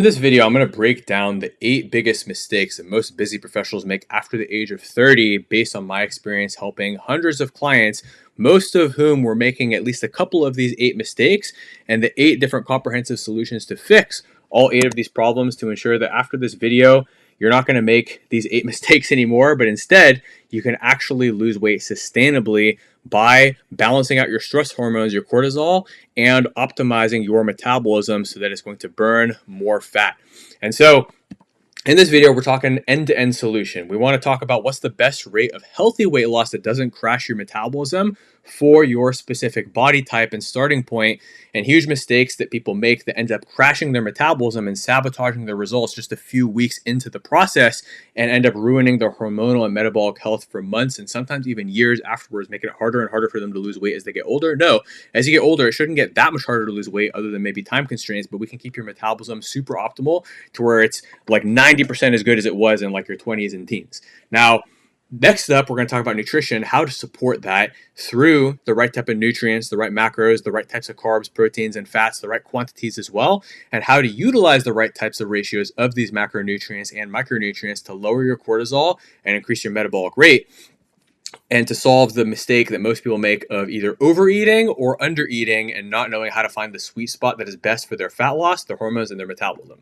In this video, I'm going to break down the 8 biggest mistakes that most busy professionals make after the age of 30 based on my experience helping hundreds of clients, most of whom were making at least a couple of these 8 mistakes, and the 8 different comprehensive solutions to fix all 8 of these problems to ensure that after this video, you're not going to make these 8 mistakes anymore, but instead you can actually lose weight sustainably by balancing out your stress hormones, your cortisol, and optimizing your metabolism so that it's going to burn more fat. And so in this video, we're talking end-to-end solution. We want to talk about what's the best rate of healthy weight loss that doesn't crash your metabolism for your specific body type and starting point, and huge mistakes that people make that end up crashing their metabolism and sabotaging their results just a few weeks into the process and end up ruining their hormonal and metabolic health for months and sometimes even years afterwards, making it harder and harder for them to lose weight as they get older. No, as you get older, it shouldn't get that much harder to lose weight other than maybe time constraints, but we can keep your metabolism super optimal to where it's like 90% as good as it was in like your 20s and teens. Now, next up, we're going to talk about nutrition, how to support that through the right type of nutrients, the right macros, the right types of carbs, proteins, and fats, the right quantities as well, and how to utilize the right types of ratios of these macronutrients and micronutrients to lower your cortisol and increase your metabolic rate, and to solve the mistake that most people make of either overeating or undereating and not knowing how to find the sweet spot that is best for their fat loss, their hormones, and their metabolism.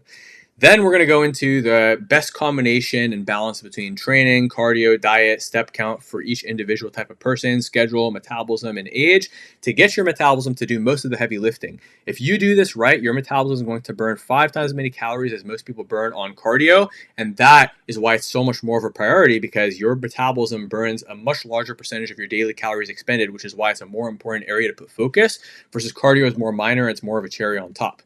Then we're going to go into the best combination and balance between training, cardio, diet, step count for each individual type of person, schedule, metabolism, and age to get your metabolism to do most of the heavy lifting. If you do this right, your metabolism is going to burn 5 times as many calories as most people burn on cardio. And that is why it's so much more of a priority, because your metabolism burns a much larger percentage of your daily calories expended, which is why it's a more important area to put focus versus cardio is more minor. It's more of a cherry on top.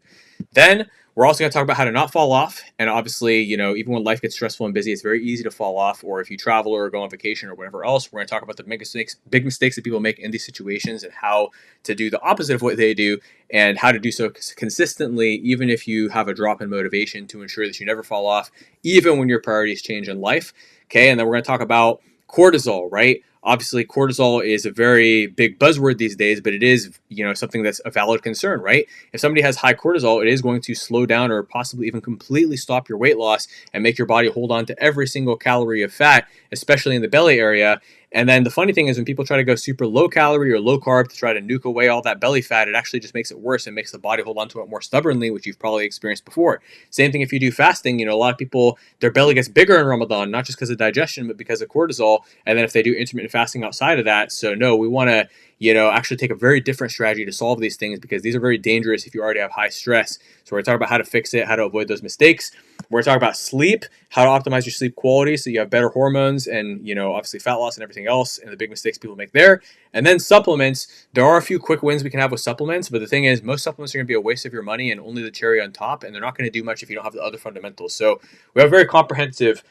Then we're also going to talk about how to not fall off. And obviously, even when life gets stressful and busy, it's very easy to fall off. Or if you travel or go on vacation or whatever else, we're going to talk about the big mistakes that people make in these situations and how to do the opposite of what they do and how to do so consistently, even if you have a drop in motivation, to ensure that you never fall off, even when your priorities change in life. Okay. And then we're going to talk about cortisol, right? Obviously, cortisol is a very big buzzword these days, but it is, something that's a valid concern, right? If somebody has high cortisol, it is going to slow down or possibly even completely stop your weight loss and make your body hold on to every single calorie of fat, especially in the belly area. And then the funny thing is when people try to go super low calorie or low carb to try to nuke away all that belly fat, it actually just makes it worse and makes the body hold on to it more stubbornly, which you've probably experienced before. Same thing if you do fasting. A lot of people, their belly gets bigger in Ramadan, not just because of digestion, but because of cortisol. And then if they do intermittent fasting outside of that. So no, we want to, actually take a very different strategy to solve these things, because these are very dangerous if you already have high stress. So we're going to talk about how to fix it, how to avoid those mistakes. We're going to talk about sleep, how to optimize your sleep quality so you have better hormones and, obviously fat loss and everything else, and the big mistakes people make there. And then supplements. There are a few quick wins we can have with supplements, but the thing is, most supplements are going to be a waste of your money and only the cherry on top, and they're not going to do much if you don't have the other fundamentals. So we have a very comprehensive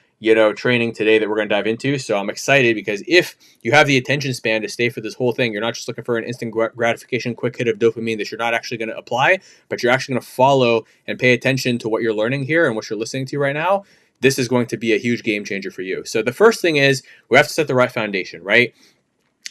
training today that we're going to dive into. So I'm excited, because if you have the attention span to stay for this whole thing, you're not just looking for an instant gratification, quick hit of dopamine that you're not actually going to apply, but you're actually going to follow and pay attention to what you're learning here and what you're listening to right now. This is going to be a huge game changer for you. So the first thing is we have to set the right foundation, right?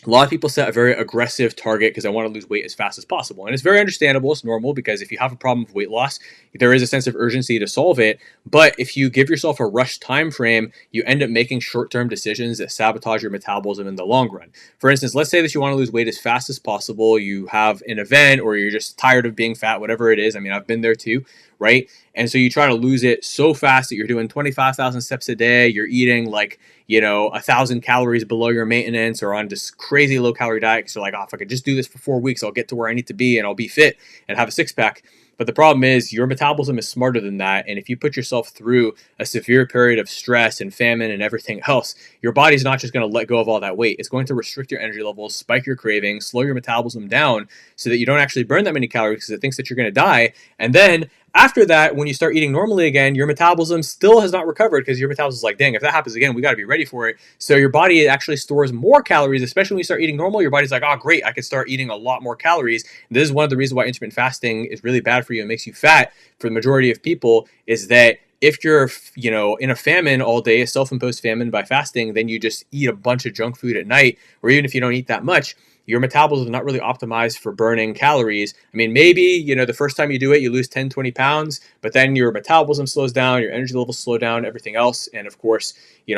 A lot of people set a very aggressive target because they want to lose weight as fast as possible. And it's very understandable. It's normal, because if you have a problem with weight loss, there is a sense of urgency to solve it. But if you give yourself a rushed time frame, you end up making short-term decisions that sabotage your metabolism in the long run. For instance, let's say that you want to lose weight as fast as possible. You have an event, or you're just tired of being fat, whatever it is. I mean, I've been there too, right? And so you try to lose it so fast that you're doing 25,000 steps a day. You're eating 1,000 calories below your maintenance, or on this crazy low calorie diet. Because you're like, oh, if I could just do this for 4 weeks, I'll get to where I need to be and I'll be fit and have a six pack. But the problem is your metabolism is smarter than that. And if you put yourself through a severe period of stress and famine and everything else, your body's not just going to let go of all that weight. It's going to restrict your energy levels, spike your cravings, slow your metabolism down so that you don't actually burn that many calories, because it thinks that you're going to die. And then after that, when you start eating normally again, your metabolism still has not recovered, because your metabolism is like, dang, if that happens again, we got to be ready for it. So your body actually stores more calories, especially when you start eating normal. Your body's like, oh, great, I could start eating a lot more calories. And this is one of the reasons why intermittent fasting is really bad for you and makes you fat for the majority of people, is that if you're, in a famine all day, a self-imposed famine by fasting, then you just eat a bunch of junk food at night, or even if you don't eat that much, your metabolism is not really optimized for burning calories. I mean, maybe, the first time you do it, you lose 10, 20 pounds, but then your metabolism slows down, your energy levels slow down, everything else. And of course,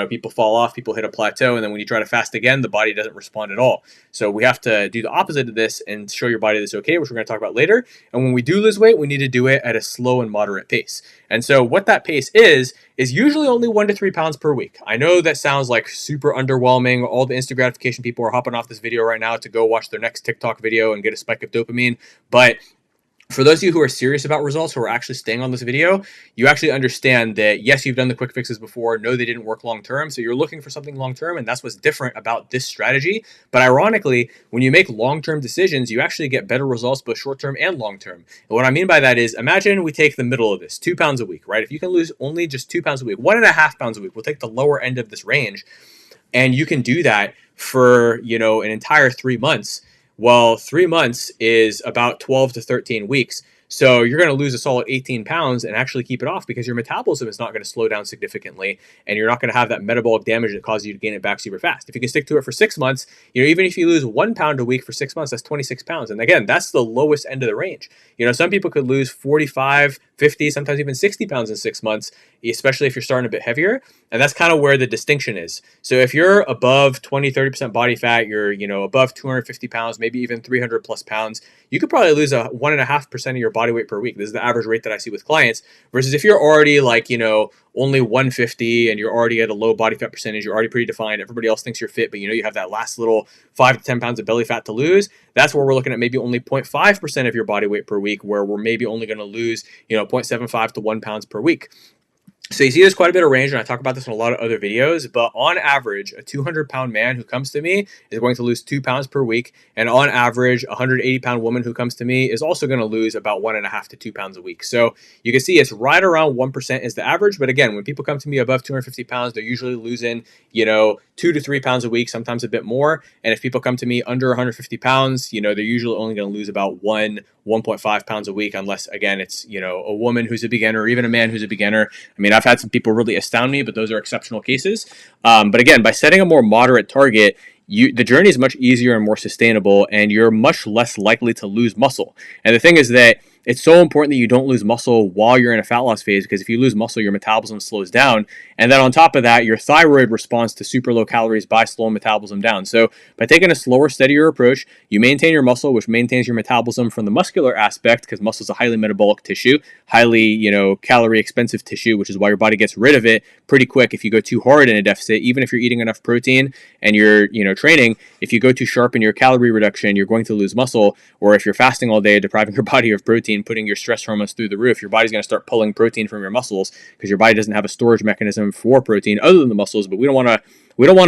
people fall off, people hit a plateau. And then when you try to fast again, the body doesn't respond at all. So we have to do the opposite of this and show your body that's okay, which we're going to talk about later. And when we do lose weight, we need to do it at a slow and moderate pace. And so what that pace is usually only 1 to 3 pounds per week. I know that sounds like super underwhelming. All the instant gratification people are hopping off this video right now to go watch their next TikTok video and get a spike of dopamine. But for those of you who are serious about results, who are actually staying on this video, you actually understand that, yes, you've done the quick fixes before. No, they didn't work long term. So you're looking for something long term. And that's what's different about this strategy. But ironically, when you make long term decisions, you actually get better results, both short term and long term. And what I mean by that is, imagine we take the middle of this, 2 pounds a week, right? If you can lose only just 2 pounds a week, 1.5 pounds a week, we'll take the lower end of this range. And you can do that for, an entire 3 months. Well, 3 months is about 12 to 13 weeks. So you're going to lose a solid 18 pounds and actually keep it off because your metabolism is not going to slow down significantly, and you're not going to have that metabolic damage that causes you to gain it back super fast. If you can stick to it for 6 months, even if you lose 1 pound a week for 6 months, that's 26 pounds. And again, that's the lowest end of the range. Some people could lose 45, 50, sometimes even 60 pounds in 6 months, especially if you're starting a bit heavier. And that's kind of where the distinction is. So if you're above 20, 30% body fat, you're, above 250 pounds, maybe even 300 plus pounds, you could probably lose 1.5% of your body weight per week. This is the average rate that I see with clients. Versus if you're already only 150 and you're already at a low body fat percentage, you're already pretty defined, everybody else thinks you're fit, but you have that last little 5 to 10 pounds of belly fat to lose. That's where we're looking at maybe only 0.5% of your body weight per week, where we're maybe only going to lose 0.75 to 1 pounds per week. So you see there's quite a bit of range, and I talk about this in a lot of other videos, but on average, a 200-pound man who comes to me is going to lose 2 pounds per week, and on average, a 180-pound woman who comes to me is also going to lose about 1.5 to 2 pounds a week. So you can see it's right around 1% is the average, but again, when people come to me above 250 pounds, they're usually losing, 2 to 3 pounds a week, sometimes a bit more, and if people come to me under 150 pounds, they're usually only going to lose about 1.5 pounds a week, unless, again, it's, a woman who's a beginner or even a man who's a beginner. I mean, I've had some people really astound me, but those are exceptional cases. But again, by setting a more moderate target, the journey is much easier and more sustainable, and you're much less likely to lose muscle. And the thing is that it's so important that you don't lose muscle while you're in a fat loss phase, because if you lose muscle, your metabolism slows down. And then on top of that, your thyroid responds to super low calories by slowing metabolism down. So by taking a slower, steadier approach, you maintain your muscle, which maintains your metabolism from the muscular aspect, because muscle is a highly metabolic tissue, highly, calorie expensive tissue, which is why your body gets rid of it pretty quick if you go too hard in a deficit. Even if you're eating enough protein and you're, training, if you go too sharp in your calorie reduction, you're going to lose muscle. Or if you're fasting all day, depriving your body of protein, putting your stress hormones through the roof, your body's going to start pulling protein from your muscles, because your body doesn't have a storage mechanism for protein other than the muscles. But we don't want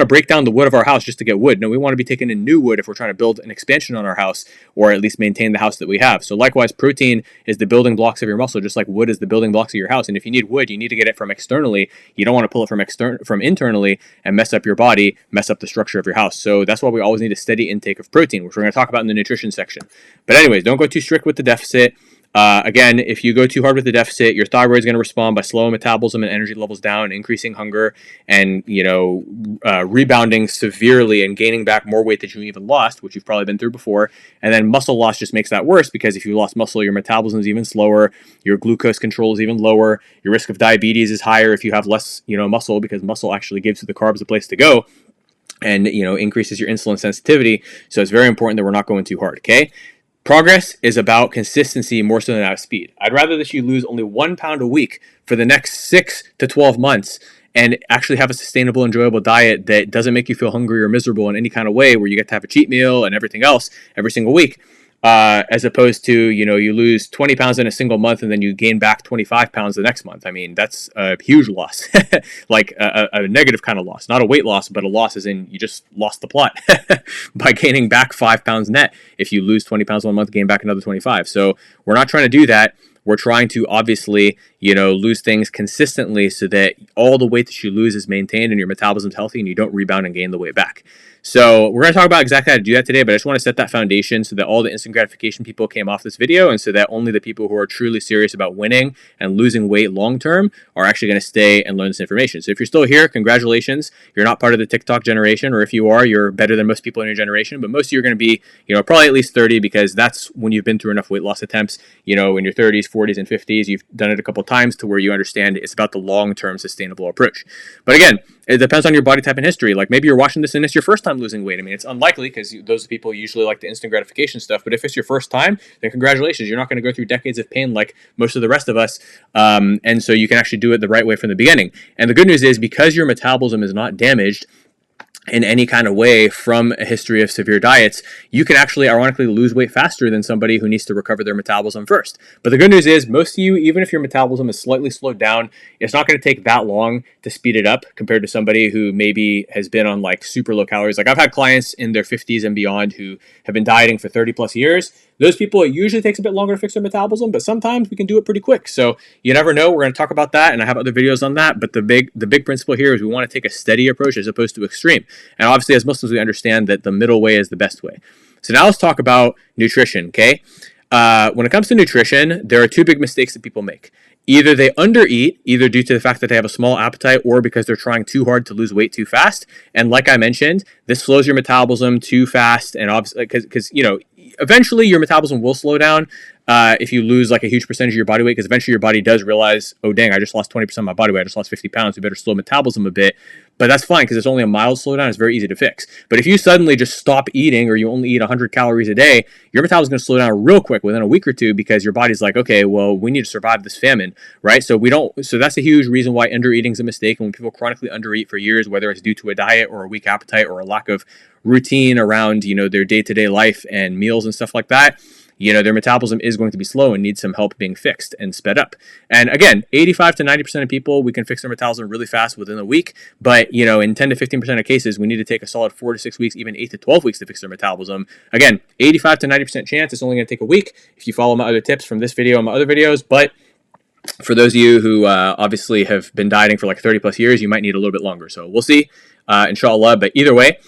to break down the wood of our house just to get wood. No, we want to be taking in new wood if we're trying to build an expansion on our house, or at least maintain the house that we have. So likewise, protein is the building blocks of your muscle, just like wood is the building blocks of your house. And if you need wood, you need to get it from externally. You don't want to pull it from internally and mess up your body, mess up the structure of your house. So that's why we always need a steady intake of protein, which we're going to talk about in the nutrition section. But anyways, don't go too strict with the deficit. Again, if you go too hard with the deficit, your thyroid is going to respond by slowing metabolism and energy levels down, increasing hunger, and rebounding severely and gaining back more weight that you even lost, which you've probably been through before. And then muscle loss just makes that worse, because if you lost muscle, your metabolism is even slower, your glucose control is even lower, your risk of diabetes is higher if you have less muscle, because muscle actually gives the carbs a place to go, and increases your insulin sensitivity. So it's very important that we're not going too hard. Okay. Progress is about consistency more so than about speed. I'd rather that you lose only 1 pound a week for the next 6 to 12 months and actually have a sustainable, enjoyable diet that doesn't make you feel hungry or miserable in any kind of way, where you get to have a cheat meal and everything else every single week, as opposed to, you lose 20 pounds in a single month and then you gain back 25 pounds the next month. I mean, that's a huge loss, like a negative kind of loss, not a weight loss, but a loss as in you just lost the plot by gaining back 5 pounds net. If you lose 20 pounds 1 month, gain back another 25. So we're not trying to do that. We're trying to obviously, lose things consistently so that all the weight that you lose is maintained and your metabolism's healthy and you don't rebound and gain the weight back. So we're going to talk about exactly how to do that today, but I just want to set that foundation so that all the instant gratification people came off this video, and so that only the people who are truly serious about winning and losing weight long term are actually going to stay and learn this information. So if you're still here, congratulations. You're not part of the TikTok generation, or if you are, you're better than most people in your generation, but most of you are going to be, probably at least 30, because that's when you've been through enough weight loss attempts, in your 30s, 40s, and 50s. You've done it a couple times to where you understand it's about the long-term sustainable approach. But again, it depends on your body type and history. Like maybe you're watching this and it's your first time losing weight. I mean, it's unlikely because those people usually like the instant gratification stuff. But if it's your first time, then congratulations. You're not going to go through decades of pain like most of the rest of us. And so you can actually do it the right way from the beginning. And the good news is, because your metabolism is not damaged in any kind of way from a history of severe diets, you can actually ironically lose weight faster than somebody who needs to recover their metabolism first. But the good news is, most of you, even if your metabolism is slightly slowed down, it's not going to take that long to speed it up compared to somebody who maybe has been on like super low calories. Like I've had clients in their 50s and beyond who have been dieting for 30 plus years. Those people, it usually takes a bit longer to fix their metabolism, but sometimes we can do it pretty quick. So you never know. We're going to talk about that, and I have other videos on that. But the big principle here is we want to take a steady approach as opposed to extreme. And obviously, as Muslims, we understand that the middle way is the best way. So now let's talk about nutrition, okay? When it comes to nutrition, there are two big mistakes that people make. Either they undereat, either due to the fact that they have a small appetite or because they're trying too hard to lose weight too fast. And like I mentioned, this slows your metabolism too fast. And obviously, because eventually your metabolism will slow down if you lose like a huge percentage of your body weight, because eventually your body does realize, oh dang, I just lost 20% of my body weight, I just lost 50 pounds, we better slow metabolism a bit. But that's fine because it's only a mild slowdown. It's very easy to fix. But if you suddenly just stop eating, or you only eat 100 calories a day, your metabolism is going to slow down real quick within a week or two, because your body's like, okay, well, we need to survive this famine, right? So that's a huge reason why undereating is a mistake. And when people chronically undereat for years, whether it's due to a diet or a weak appetite or a lack of routine around, their day-to-day life and meals and stuff like that, their metabolism is going to be slow and needs some help being fixed and sped up. And again, 85 to 90% of people, we can fix their metabolism really fast within a week. But, in 10 to 15% of cases, we need to take a solid 4 to 6 weeks, even 8 to 12 weeks to fix their metabolism. Again, 85 to 90% chance. It's only going to take a week if you follow my other tips from this video and my other videos. But for those of you who obviously have been dieting for like 30 plus years, you might need a little bit longer. So we'll see, inshallah. But either way,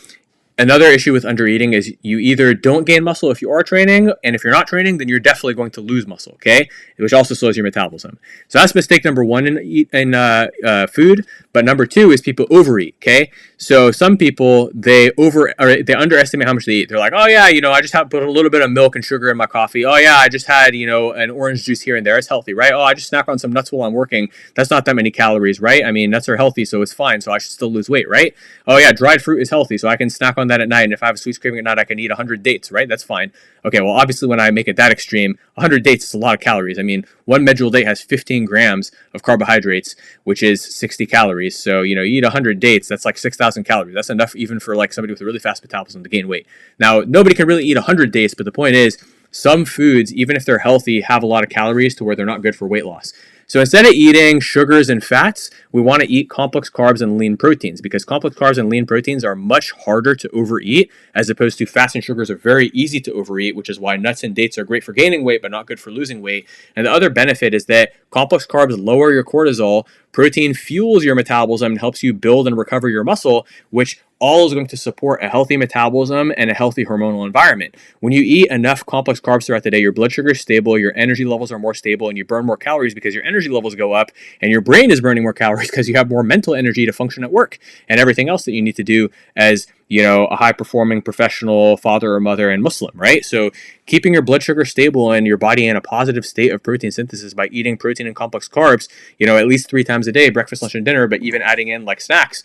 another issue with undereating is you either don't gain muscle if you are training, and if you're not training, then you're definitely going to lose muscle, okay? Which also slows your metabolism. So that's mistake number one in food. But number two is people overeat, okay? So some people, they underestimate how much they eat. They're like, oh yeah, I just have put a little bit of milk and sugar in my coffee. Oh yeah, I just had, an orange juice here and there. It's healthy, right? Oh, I just snack on some nuts while I'm working. That's not that many calories, right? I mean, nuts are healthy, so it's fine. So I should still lose weight, right? Oh yeah, dried fruit is healthy, so I can snack on that at night. And if I have a sweet craving at night, I can eat 100 dates, right? That's fine. Okay, well, obviously when I make it that extreme, 100 dates is a lot of calories. I mean, one medjool date has 15 grams of carbohydrates, which is 60 calories. So, you eat 100 dates, that's like 6,000 calories. That's enough even for like somebody with a really fast metabolism to gain weight. Now, nobody can really eat 100 dates, but the point is, some foods, even if they're healthy, have a lot of calories to where they're not good for weight loss. So instead of eating sugars and fats, we want to eat complex carbs and lean proteins, because complex carbs and lean proteins are much harder to overeat, as opposed to fats and sugars are very easy to overeat, which is why nuts and dates are great for gaining weight, but not good for losing weight. And the other benefit is that complex carbs lower your cortisol, protein fuels your metabolism and helps you build and recover your muscle, which all is going to support a healthy metabolism and a healthy hormonal environment. When you eat enough complex carbs throughout the day, your blood sugar is stable, your energy levels are more stable, and you burn more calories because your energy levels go up, and your brain is burning more calories because you have more mental energy to function at work and everything else that you need to do as a high-performing professional father or mother and Muslim, right? So keeping your blood sugar stable and your body in a positive state of protein synthesis by eating protein and complex carbs, at least 3 times a day, breakfast, lunch, and dinner, but even adding in like snacks,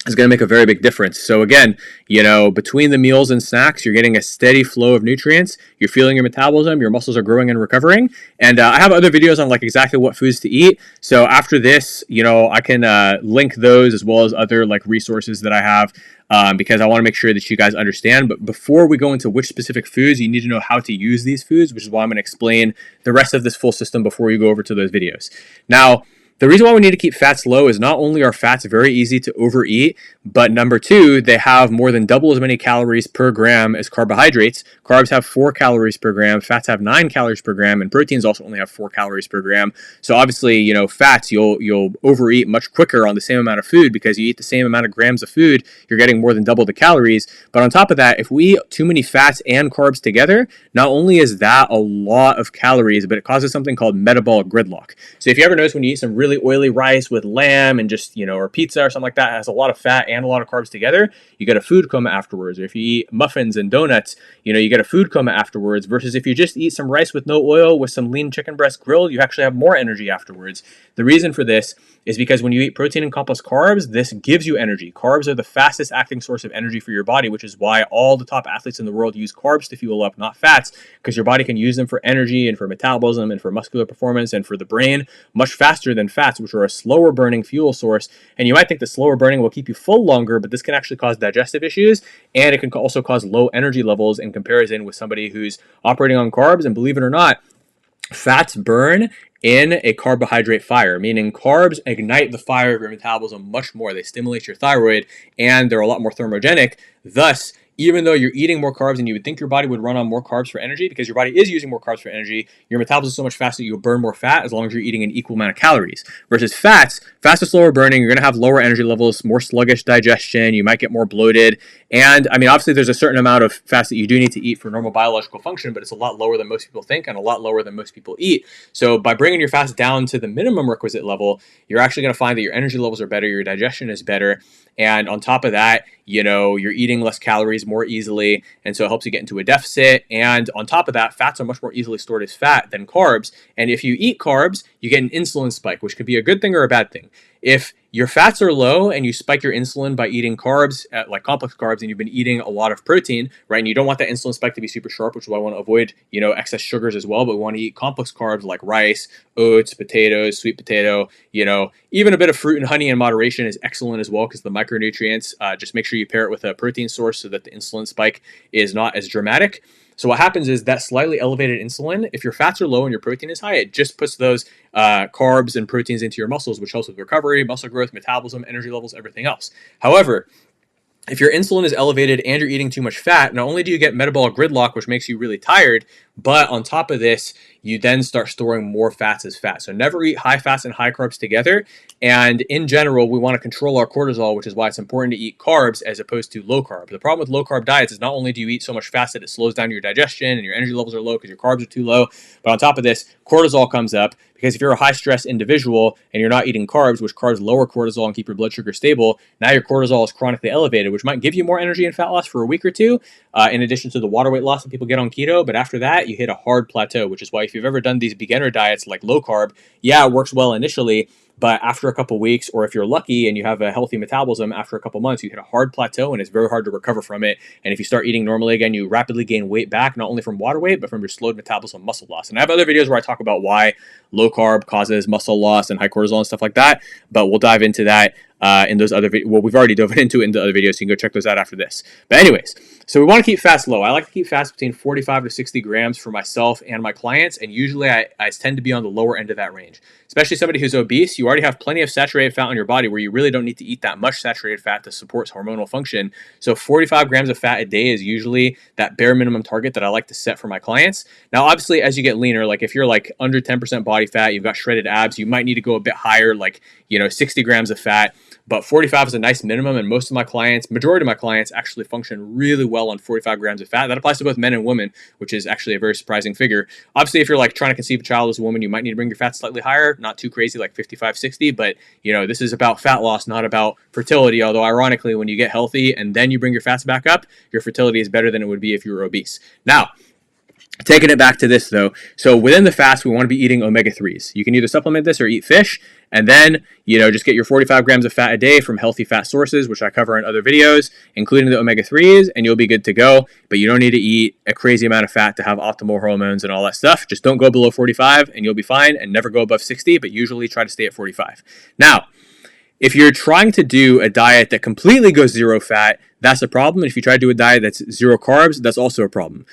is going to make a very big difference. So again, between the meals and snacks, you're getting a steady flow of nutrients. You're fueling your metabolism. Your muscles are growing and recovering. And I have other videos on like exactly what foods to eat. So after this, I can link those as well as other like resources that I have, because I want to make sure that you guys understand. But before we go into which specific foods, you need to know how to use these foods, which is why I'm going to explain the rest of this full system before you go over to those videos. Now, The reason why we need to keep fats low is not only are fats very easy to overeat, but number two, they have more than double as many calories per gram as carbohydrates. Carbs have 4 calories per gram, fats have 9 calories per gram, and proteins also only have 4 calories per gram. So obviously, fats, you'll overeat much quicker on the same amount of food because you eat the same amount of grams of food, you're getting more than double the calories. But on top of that, if we eat too many fats and carbs together, not only is that a lot of calories, but it causes something called metabolic gridlock. So if you ever notice when you eat some really oily rice with lamb and just, or pizza or something like that, it has a lot of fat and a lot of carbs together, you get a food coma afterwards. Or if you eat muffins and donuts, you get a food coma afterwards, versus if you just eat some rice with no oil with some lean chicken breast grilled, you actually have more energy afterwards. The reason for this is because when you eat protein and complex carbs, this gives you energy. Carbs are the fastest acting source of energy for your body, which is why all the top athletes in the world use carbs to fuel up, not fats, because your body can use them for energy and for metabolism and for muscular performance and for the brain much faster than fats, which are a slower burning fuel source. And you might think the slower burning will keep you full longer, but this can actually cause digestive issues, and it can also cause low energy levels in comparison with somebody who's operating on carbs. And believe it or not, fats burn in a carbohydrate fire, meaning carbs ignite the fire of your metabolism much more. They stimulate your thyroid, and they're a lot more thermogenic. Thus, even though you're eating more carbs and you would think your body would run on more carbs for energy, because your body is using more carbs for energy, your metabolism is so much faster that you'll burn more fat as long as you're eating an equal amount of calories. Versus fats are slower burning, you're going to have lower energy levels, more sluggish digestion, you might get more bloated. And I mean, obviously there's a certain amount of fats that you do need to eat for normal biological function, but it's a lot lower than most people think and a lot lower than most people eat. So by bringing your fats down to the minimum requisite level, you're actually going to find that your energy levels are better, your digestion is better. And on top of that, you're eating less calories more easily, and so it helps you get into a deficit. And on top of that, fats are much more easily stored as fat than carbs. And if you eat carbs, you get an insulin spike, which could be a good thing or a bad thing. If your fats are low and you spike your insulin by eating carbs, like complex carbs, and you've been eating a lot of protein, right? And you don't want that insulin spike to be super sharp, which is why I want to avoid, excess sugars as well. But we want to eat complex carbs like rice, oats, potatoes, sweet potato, even a bit of fruit and honey in moderation is excellent as well because the micronutrients. Just make sure you pair it with a protein source so that the insulin spike is not as dramatic. So what happens is that slightly elevated insulin, if your fats are low and your protein is high, it just puts those carbs and proteins into your muscles, which helps with recovery, muscle growth, metabolism, energy levels, everything else. However, if your insulin is elevated and you're eating too much fat, not only do you get metabolic gridlock, which makes you really tired, but on top of this, you then start storing more fats as fat. So never eat high fats and high carbs together. And in general, we want to control our cortisol, which is why it's important to eat carbs as opposed to low carb. The problem with low carb diets is not only do you eat so much fats that it slows down your digestion and your energy levels are low because your carbs are too low, but on top of this, cortisol comes up because if you're a high stress individual and you're not eating carbs, which carbs lower cortisol and keep your blood sugar stable, now your cortisol is chronically elevated, which might give you more energy and fat loss for a week or two, in addition to the water weight loss that people get on keto. But after that, you hit a hard plateau, which is why if you've ever done these beginner diets like low carb, yeah, it works well initially, but after a couple weeks, or if you're lucky and you have a healthy metabolism, after a couple months, you hit a hard plateau and it's very hard to recover from it. And if you start eating normally again, you rapidly gain weight back, not only from water weight, but from your slowed metabolism muscle loss. And I have other videos where I talk about why low carb causes muscle loss and high cortisol and stuff like that, but we'll dive into that in those other videos. Well, we've already dove into it in the other videos, so you can go check those out after this. But anyways, so we want to keep fats low. I like to keep fats between 45 to 60 grams for myself and my clients, and usually I tend to be on the lower end of that range. Especially somebody who's obese, you already have plenty of saturated fat on your body where you really don't need to eat that much saturated fat to support hormonal function. So 45 grams of fat a day is usually that bare minimum target that I like to set for my clients. Now, obviously, as you get leaner, like if you're like under 10% body fat, you've got shredded abs, you might need to go a bit higher, like, 60 grams of fat. But 45 is a nice minimum, and most of my clients, majority of my clients, actually function really well on 45 grams of fat. That applies to both men and women, which is actually a very surprising figure. Obviously, if you're like trying to conceive a child as a woman, you might need to bring your fat slightly higher, not too crazy, like 55, 60, but this is about fat loss, not about fertility. Although ironically, when you get healthy and then you bring your fats back up, your fertility is better than it would be if you were obese. Now, taking it back to this though, so within the fast, we want to be eating omega-3s. You can either supplement this or eat fish, and then, just get your 45 grams of fat a day from healthy fat sources, which I cover in other videos, including the omega-3s, and you'll be good to go. But you don't need to eat a crazy amount of fat to have optimal hormones and all that stuff. Just don't go below 45 and you'll be fine, and never go above 60, but usually try to stay at 45. Now, if you're trying to do a diet that completely goes zero fat, that's a problem. And if you try to do a diet that's zero carbs, that's also a problem.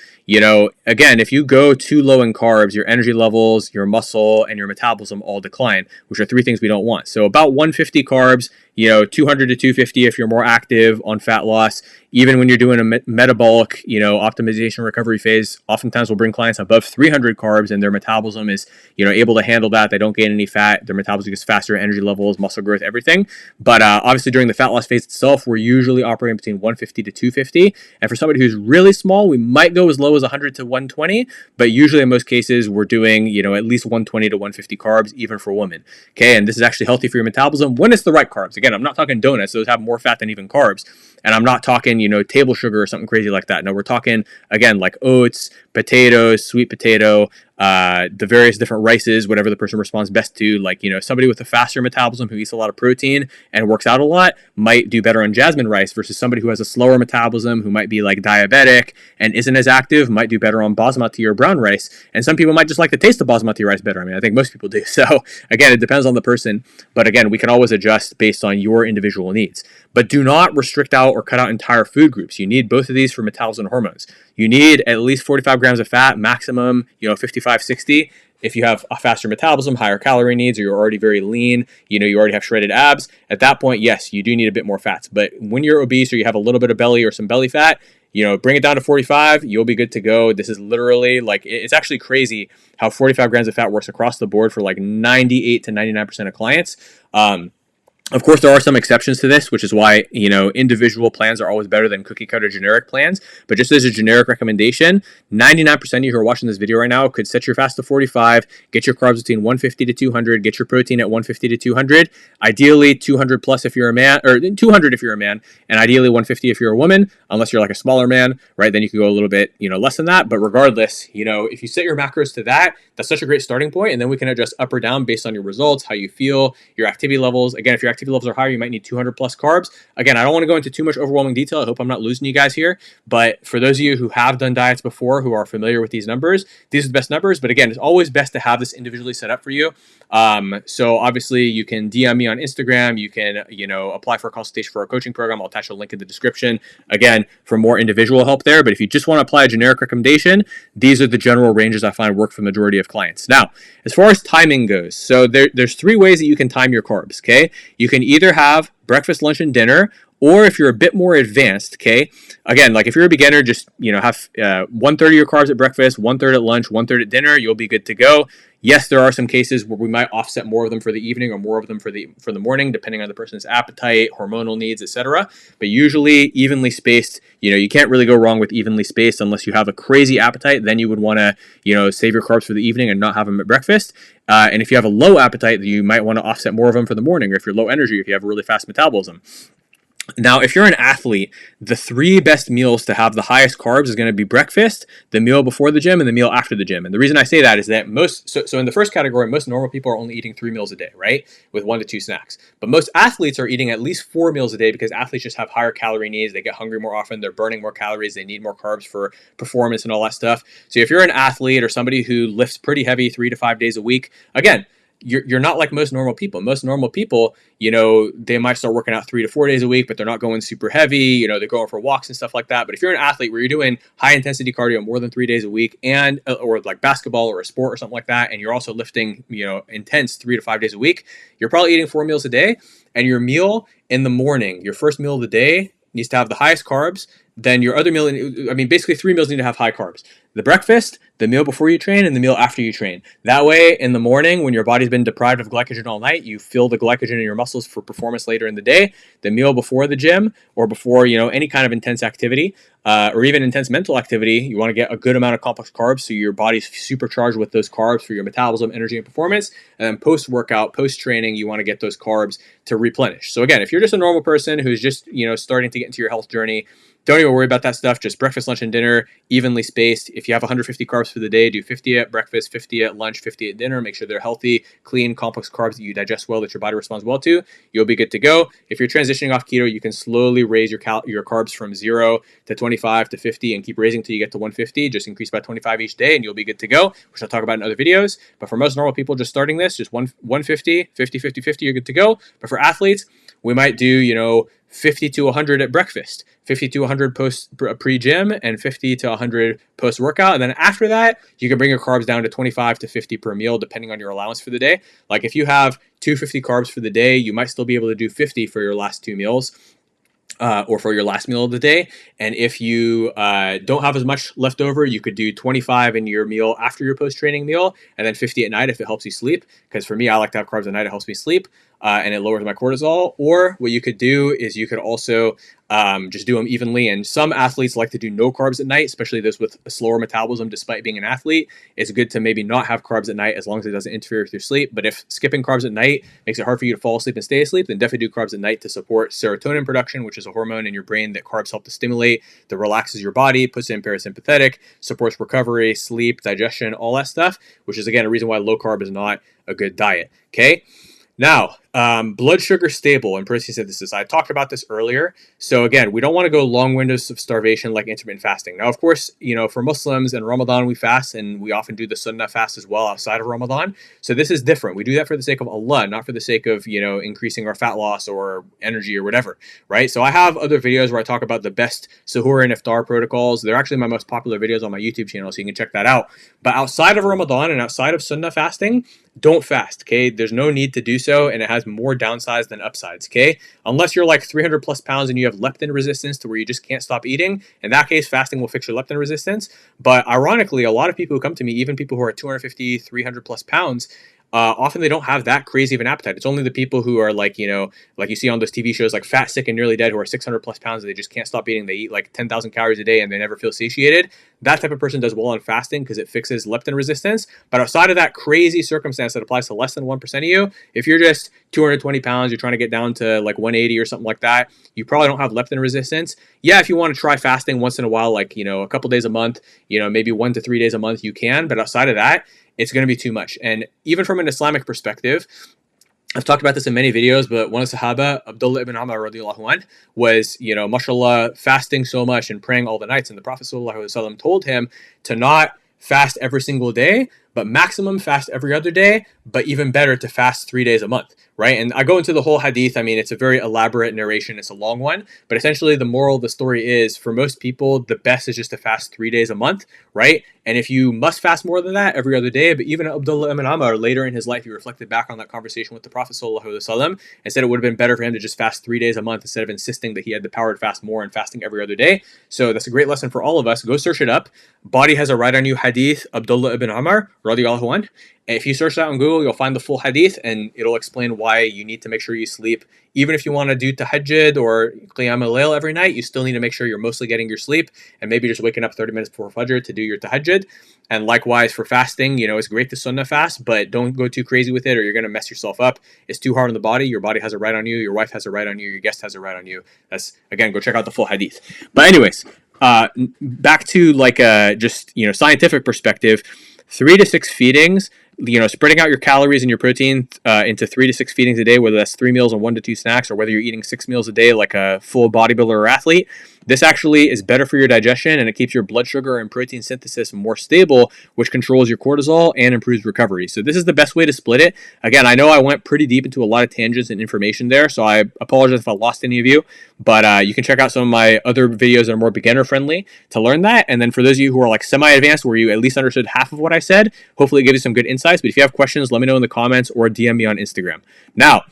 Again, if you go too low in carbs, your energy levels, your muscle, and your metabolism all decline, which are three things we don't want. So about 150 carbs, 200 to 250 if you're more active on fat loss. Even when you're doing a metabolic, optimization recovery phase, oftentimes we'll bring clients above 300 carbs and their metabolism is, able to handle that. They don't gain any fat. Their metabolism gets faster, energy levels, muscle growth, everything. But obviously during the fat loss phase itself, we're usually operating between 150 to 250. And for somebody who's really small, we might go as low as 100 to 120. But usually in most cases, we're doing, at least 120 to 150 carbs, even for women. Okay. And this is actually healthy for your metabolism when it's the right carbs. Again, I'm not talking donuts. Those have more fat than even carbs. And I'm not talking, table sugar or something crazy like that. No, we're talking, again, like oats, potatoes, sweet potato, the various different rices, whatever the person responds best to. Like, somebody with a faster metabolism who eats a lot of protein and works out a lot might do better on jasmine rice versus somebody who has a slower metabolism who might be like diabetic and isn't as active might do better on basmati or brown rice. And some people might just like the taste of basmati rice better. I mean, I think most people do. So again, it depends on the person. But again, we can always adjust based on your individual needs. But do not restrict out or cut out entire food groups. You need both of these for metabolism and hormones. You need at least 45 grams of fat, maximum, 55, 60. If you have a faster metabolism, higher calorie needs, or you're already very lean, you already have shredded abs, at that point, yes, you do need a bit more fats. But when you're obese or you have a little bit of belly or some belly fat, bring it down to 45, you'll be good to go. This is literally it's actually crazy how 45 grams of fat works across the board for like 98 to 99% of clients. Of course, there are some exceptions to this, which is why, individual plans are always better than cookie cutter generic plans. But just as a generic recommendation, 99% of you who are watching this video right now could set your fast to 45, get your carbs between 150 to 200, get your protein at 150 to 200, ideally 200 plus if you're a man, or 200 if you're a man, and ideally 150 if you're a woman, unless you're like a smaller man, right? Then you can go a little bit, less than that. But regardless, if you set your macros to that, that's such a great starting point. And then we can adjust up or down based on your results, how you feel, your activity levels. Again, if your activity levels are higher, you might need 200 plus carbs. Again, I don't want to go into too much overwhelming detail. I hope I'm not losing you guys here. But for those of you who have done diets before, who are familiar with these numbers, these are the best numbers. But again, it's always best to have this individually set up for you. So obviously you can DM me on Instagram. You can, apply for a consultation for our coaching program. I'll attach a link in the description, again, for more individual help there. But if you just want to apply a generic recommendation, these are the general ranges I find work for the majority of clients. Now, as far as timing goes, so there's three ways that you can time your carbs, okay? You can either have breakfast, lunch, and dinner, or if you're a bit more advanced, okay, again, like if you're a beginner, just, have 1/3 of your carbs at breakfast, 1/3 at lunch, 1/3 at dinner, you'll be good to go. Yes, there are some cases where we might offset more of them for the evening or more of them for the morning, depending on the person's appetite, hormonal needs, etc. But usually evenly spaced, you can't really go wrong with evenly spaced unless you have a crazy appetite. Then you would want to, save your carbs for the evening and not have them at breakfast. And if you have a low appetite, you might want to offset more of them for the morning, or if you're low energy, if you have a really fast metabolism. Now, if you're an athlete, the three best meals to have the highest carbs is going to be breakfast, the meal before the gym, and the meal after the gym. And the reason I say that is that so in the first category, most normal people are only eating 3 meals a day, right? With 1 to 2 snacks. But most athletes are eating at least 4 meals a day because athletes just have higher calorie needs. They get hungry more often. They're burning more calories. They need more carbs for performance and all that stuff. So if you're an athlete or somebody who lifts pretty heavy 3 to 5 days a week, again, you're not like most normal people. Most normal people, they might start working out 3 to 4 days a week, but they're not going super heavy. They're going for walks and stuff like that. But if you're an athlete where you're doing high intensity cardio more than 3 days a week, and or like basketball or a sport or something like that, and you're also lifting, intense 3 to 5 days a week, you're probably eating 4 meals a day. And your meal in the morning, your first meal of the day, needs to have the highest carbs. Then your other meal, basically 3 meals need to have high carbs. The breakfast, the meal before you train, and the meal after you train. That way, in the morning, when your body's been deprived of glycogen all night, you fill the glycogen in your muscles for performance later in the day. The meal before the gym, or before, any kind of intense activity, or even intense mental activity, you want to get a good amount of complex carbs so your body's supercharged with those carbs for your metabolism, energy, and performance. And then post-workout, post-training, you want to get those carbs to replenish. So again, if you're just a normal person who's just, starting to get into your health journey, don't even worry about that stuff. Just breakfast, lunch, and dinner, evenly spaced. If you have 150 carbs for the day, do 50 at breakfast, 50 at lunch, 50 at dinner. Make sure they're healthy, clean, complex carbs that you digest well, that your body responds well to. You'll be good to go. If you're transitioning off keto, you can slowly raise your carbs from 0 to 25 to 50 and keep raising until you get to 150. Just increase by 25 each day and you'll be good to go, which I'll talk about in other videos. But for most normal people just starting this, just 150, 50, 50, 50, you're good to go. But for athletes, we might do, 50 to 100 at breakfast, 50 to 100 pre-gym, and 50 to 100 post-workout. And then after that, you can bring your carbs down to 25 to 50 per meal, depending on your allowance for the day. Like if you have 250 carbs for the day, you might still be able to do 50 for your last 2 meals. Or for your last meal of the day. And if you don't have as much left over, you could do 25 in your meal after your post-training meal, and then 50 at night if it helps you sleep. Because for me, I like to have carbs at night. It helps me sleep, and it lowers my cortisol. Or what you could do is you could also just do them evenly. And some athletes like to do no carbs at night, especially those with a slower metabolism despite being an athlete. It's good to maybe not have carbs at night as long as it doesn't interfere with your sleep. But if skipping carbs at night makes it hard for you to fall asleep and stay asleep, then definitely do carbs at night to support serotonin production, which is a hormone in your brain that carbs help to stimulate, that relaxes your body, puts it in parasympathetic, supports recovery, sleep, digestion, all that stuff, which is, again, a reason why low carb is not a good diet. Okay. Now, blood sugar stable and protein synthesis. I talked about this earlier. So again, we don't want to go long windows of starvation like intermittent fasting. Now, of course, for Muslims and Ramadan, we fast, and we often do the Sunnah fast as well outside of Ramadan. So this is different. We do that for the sake of Allah, not for the sake of, increasing our fat loss or energy or whatever, right? So I have other videos where I talk about the best suhoor and iftar protocols. They're actually my most popular videos on my YouTube channel, so you can check that out. But outside of Ramadan and outside of Sunnah fasting, don't fast, okay? There's no need to do so, and it has more downsides than upsides, okay? Unless you're like 300 plus pounds and you have leptin resistance to where you just can't stop eating. In that case, fasting will fix your leptin resistance. But ironically, a lot of people who come to me, even people who are 250, 300 plus pounds, often they don't have that crazy of an appetite. It's only the people who are like you see on those TV shows like Fat, Sick, and Nearly Dead, who are 600 plus pounds and they just can't stop eating. They eat like 10,000 calories a day and they never feel satiated. That type of person does well on fasting because it fixes leptin resistance. But outside of that crazy circumstance that applies to less than 1% of you, if you're just 220 pounds, you're trying to get down to like 180 or something like that, you probably don't have leptin resistance. Yeah, if you want to try fasting once in a while, like, a couple days a month, maybe 1 to 3 days a month, you can. But outside of that, it's going to be too much. And even from an Islamic perspective, I've talked about this in many videos, but one of the Sahaba, Abdullah ibn Amr radiallahu anh, was, mashallah, fasting so much and praying all the nights. And the Prophet sallallahu alaihi wasallam told him to not fast every single day, but maximum fast every other day, but even better to fast 3 days a month, right? And I go into the whole hadith. I mean, it's a very elaborate narration. It's a long one, but essentially the moral of the story is, for most people, the best is just to fast 3 days a month, right? And if you must fast more than that, every other day. But even Abdullah ibn Amr, later in his life, he reflected back on that conversation with the Prophet ﷺ and said it would have been better for him to just fast 3 days a month instead of insisting that he had the power to fast more and fasting every other day. So that's a great lesson for all of us. Go search it up. Body has a right on you hadith, Abdullah ibn Amr radiallahu anh. And if you search that on Google, you'll find the full hadith, and it'll explain why you need to make sure you sleep. Even if you want to do tahajjud or qiyam al-layl every night, you still need to make sure you're mostly getting your sleep and maybe just waking up 30 minutes before fajr to do your tahajjud. And likewise for fasting, it's great to sunnah fast, but don't go too crazy with it or you're going to mess yourself up. It's too hard on the body. Your body has a right on you. Your wife has a right on you. Your guest has a right on you. That's, again, go check out the full hadith. But anyways, back to just scientific perspective, 3 to 6 feedings, spreading out your calories and your protein into 3 to 6 feedings a day, whether that's 3 meals and 1 to 2 snacks, or whether you're eating 6 meals a day like a full bodybuilder or athlete. This actually is better for your digestion, and it keeps your blood sugar and protein synthesis more stable, which controls your cortisol and improves recovery. So this is the best way to split it. Again, I know I went pretty deep into a lot of tangents and information there, so I apologize if I lost any of you, but you can check out some of my other videos that are more beginner friendly to learn that. And then for those of you who are like semi-advanced, where you at least understood half of what I said, hopefully it gives you some good insights. But if you have questions, let me know in the comments or DM me on Instagram. Now,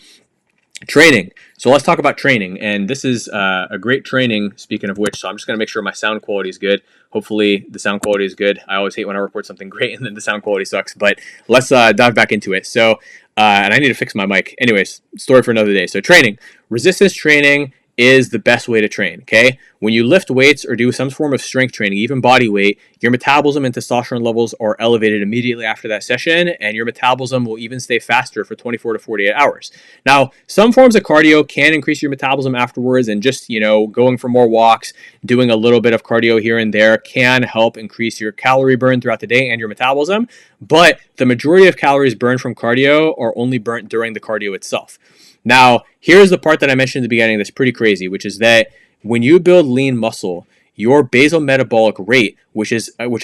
training. So let's talk about training. And this is a great training, speaking of which. So I'm just going to make sure my sound quality is good. Hopefully the sound quality is good. I always hate when I report something great and then the sound quality sucks. But let's dive back into it. So, and I need to fix my mic. Anyways, story for another day. So training. Resistance training is the best way to train, okay? When you lift weights or do some form of strength training, even body weight, your metabolism and testosterone levels are elevated immediately after that session, and your metabolism will even stay faster for 24 to 48 hours. Now, some forms of cardio can increase your metabolism afterwards, and just, going for more walks, doing a little bit of cardio here and there can help increase your calorie burn throughout the day and your metabolism, but the majority of calories burned from cardio are only burnt during the cardio itself. Now, here's the part that I mentioned at the beginning that's pretty crazy, which is that when you build lean muscle, your basal metabolic rate, which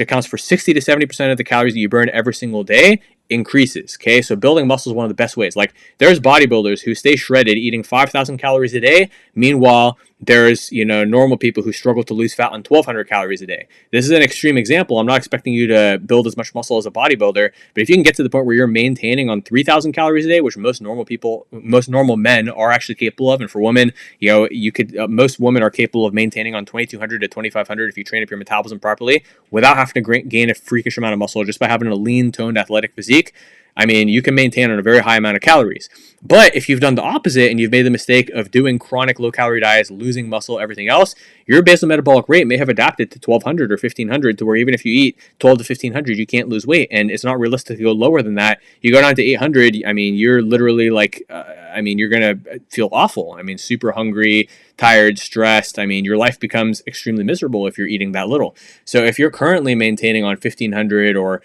accounts for 60 to 70% of the calories that you burn every single day, increases. Okay, so building muscle is one of the best ways. Like there's bodybuilders who stay shredded eating 5,000 calories a day. Meanwhile, there's normal people who struggle to lose fat on 1,200 calories a day. This is an extreme example. I'm not expecting you to build as much muscle as a bodybuilder, but if you can get to the point where you're maintaining on 3,000 calories a day, which most normal men are actually capable of, and for women, you could most women are capable of maintaining on 2,200 to 2,500 if you train up your metabolism properly without having to gain a freakish amount of muscle just by having a lean, toned, athletic physique. I mean, you can maintain on a very high amount of calories. But if you've done the opposite and you've made the mistake of doing chronic low-calorie diets, losing muscle, everything else, your basal metabolic rate may have adapted to 1,200 or 1,500 to where even if you eat 12 to 1,500, you can't lose weight. And it's not realistic to go lower than that. You go down to 800, I mean, you're literally like, you're going to feel awful. I mean, super hungry, tired, stressed. I mean, your life becomes extremely miserable if you're eating that little. So if you're currently maintaining on 1,500 or,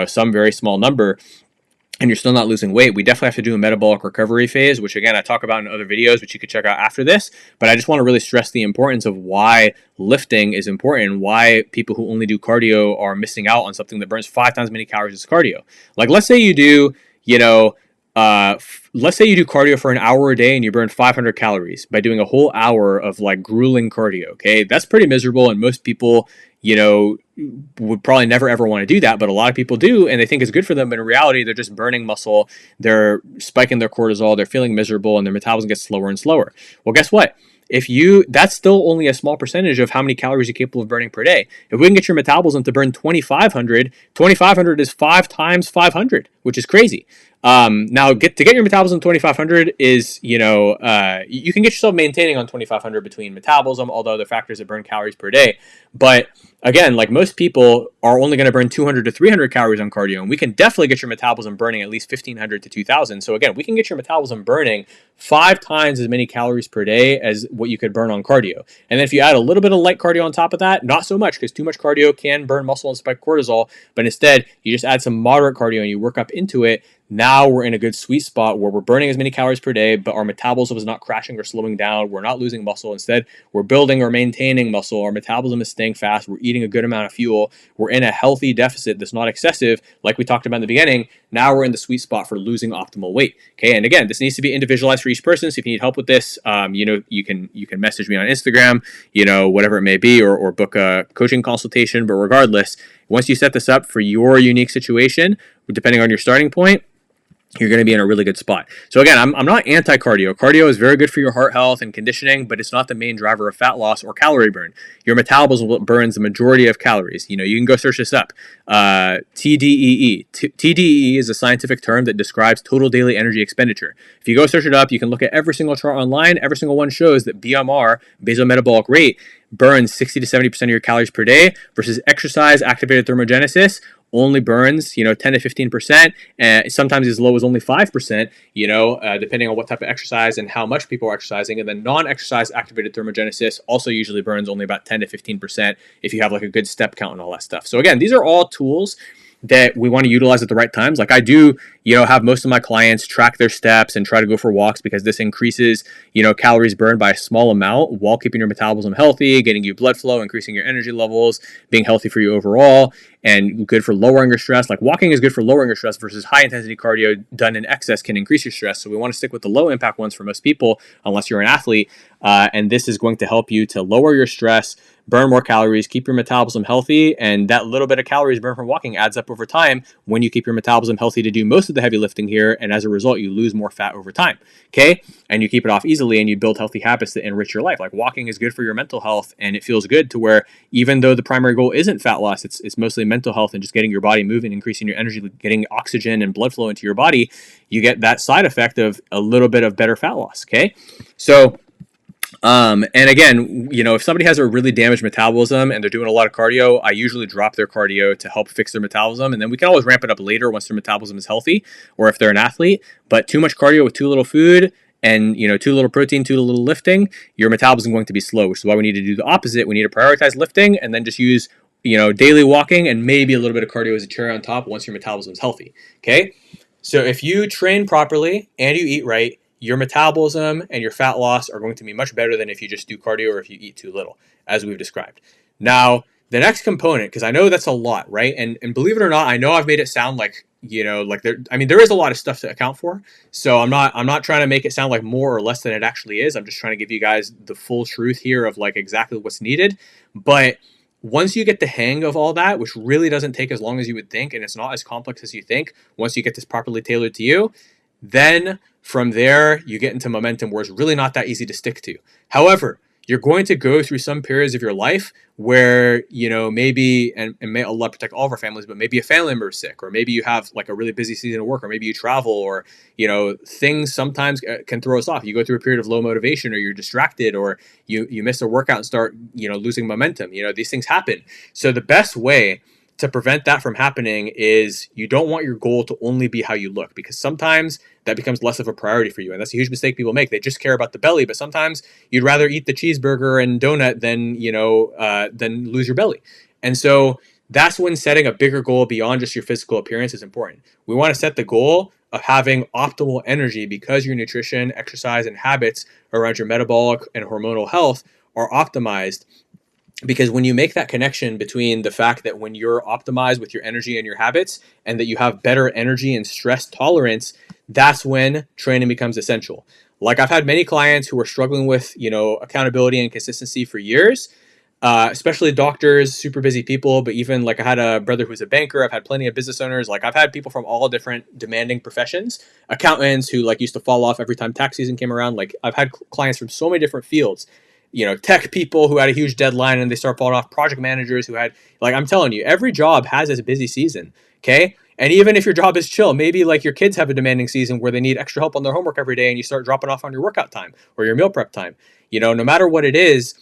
some very small number, and you're still not losing weight, we definitely have to do a metabolic recovery phase, which again, I talk about in other videos, which you could check out after this. But I just want to really stress the importance of why lifting is important, why people who only do cardio are missing out on something that burns 5 times as many calories as cardio. Like let's say you do, let's say you do cardio for an hour a day and you burn 500 calories by doing a whole hour of like grueling cardio. Okay. That's pretty miserable. And most people, would probably never ever want to do that, but a lot of people do, and they think it's good for them, but in reality, they're just burning muscle, they're spiking their cortisol, they're feeling miserable, and their metabolism gets slower and slower. Well, guess what? That's still only a small percentage of how many calories you're capable of burning per day. If we can get your metabolism to burn 2,500, 2,500 is 5 times 500, which is crazy. Now, to get your metabolism 2,500 is, you can get yourself maintaining on 2,500 between metabolism, all the other factors that burn calories per day. But again, like most people are only going to burn 200 to 300 calories on cardio, and we can definitely get your metabolism burning at least 1,500 to 2,000. So again, we can get your metabolism burning 5 times as many calories per day as what you could burn on cardio. And then if you add a little bit of light cardio on top of that, not so much, because too much cardio can burn muscle and spike cortisol, but instead you just add some moderate cardio and you work up into it. Now we're in a good sweet spot where we're burning as many calories per day, but our metabolism is not crashing or slowing down. We're not losing muscle. Instead, we're building or maintaining muscle. Our metabolism is staying fast. We're eating a good amount of fuel. We're in a healthy deficit that's not excessive, like we talked about in the beginning. Now we're in the sweet spot for losing optimal weight. Okay, and again, this needs to be individualized for each person. So if you need help with this, you can message me on Instagram, whatever it may be, or book a coaching consultation. But regardless, once you set this up for your unique situation, depending on your starting point, you're going to be in a really good spot. So again, I'm not anti-cardio. Cardio is very good for your heart health and conditioning, but it's not the main driver of fat loss or calorie burn. Your metabolism burns the majority of calories. You can go search this up. TDEE. TDEE is a scientific term that describes total daily energy expenditure. If you go search it up, you can look at every single chart online. Every single one shows that BMR, basal metabolic rate, burns 60 to 70% of your calories per day versus exercise activated thermogenesis only burns 10 to 15%, and sometimes as low as only 5%, depending on what type of exercise and how much people are exercising. And then non-exercise activated thermogenesis also usually burns only about 10 to 15% if you have like a good step count and all that stuff. So again, these are all tools that we want to utilize at the right times. Like I do, have most of my clients track their steps and try to go for walks, because this increases, calories burned by a small amount while keeping your metabolism healthy, getting you blood flow, increasing your energy levels, being healthy for you overall, and good for lowering your stress. Like walking is good for lowering your stress versus high intensity cardio done in excess can increase your stress. So we want to stick with the low impact ones for most people, unless you're an athlete. And this is going to help you to lower your stress, burn more calories, keep your metabolism healthy, and that little bit of calories burned from walking adds up over time when you keep your metabolism healthy to do most of the heavy lifting here, and as a result, you lose more fat over time, okay? And you keep it off easily, and you build healthy habits that enrich your life. Like walking is good for your mental health, and it feels good to where even though the primary goal isn't fat loss, it's mostly mental health and just getting your body moving, increasing your energy, getting oxygen and blood flow into your body, you get that side effect of a little bit of better fat loss, okay? So and again, if somebody has a really damaged metabolism and they're doing a lot of cardio, I usually drop their cardio to help fix their metabolism. And then we can always ramp it up later once their metabolism is healthy, or if they're an athlete. But too much cardio with too little food and, too little protein, too little lifting, your metabolism is going to be slow, which is why we need to do the opposite. We need to prioritize lifting and then just use, daily walking and maybe a little bit of cardio as a cherry on top once your metabolism is healthy. Okay. So if you train properly and you eat right, your metabolism and your fat loss are going to be much better than if you just do cardio or if you eat too little, as we've described. Now, the next component, because I know that's a lot, right? And believe it or not, I know I've made it sound like like there is a lot of stuff to account for. So I'm not trying to make it sound like more or less than it actually is. I'm just trying to give you guys the full truth here of like exactly what's needed. But once you get the hang of all that, which really doesn't take as long as you would think, and it's not as complex as you think, once you get this properly tailored to you, then from there you get into momentum where it's really not that easy to stick to. However, you're going to go through some periods of your life where, maybe, and may Allah protect all of our families, but maybe a family member is sick, or maybe you have like a really busy season of work, or maybe you travel, or, things sometimes can throw us off. You go through a period of low motivation, or you're distracted, or you miss a workout and start, losing momentum. These things happen. So the best way to prevent that from happening is you don't want your goal to only be how you look, because sometimes that becomes less of a priority for you. And that's a huge mistake people make. They just care about the belly, but sometimes you'd rather eat the cheeseburger and donut than lose your belly. And so that's when setting a bigger goal beyond just your physical appearance is important. We want to set the goal of having optimal energy because your nutrition, exercise, and habits around your metabolic and hormonal health are optimized. Because when you make that connection between the fact that when you're optimized with your energy and your habits, and that you have better energy and stress tolerance, that's when training becomes essential. Like, I've had many clients who are struggling with, accountability and consistency for years, especially doctors, super busy people. But even like I had a brother who's a banker. I've had plenty of business owners. Like, I've had people from all different demanding professions, accountants who like used to fall off every time tax season came around. Like, I've had clients from so many different fields. Tech people who had a huge deadline and they start falling off, project managers who had, like, I'm telling you, every job has its busy season. Okay. And even if your job is chill, maybe like your kids have a demanding season where they need extra help on their homework every day, and you start dropping off on your workout time or your meal prep time. No matter what it is,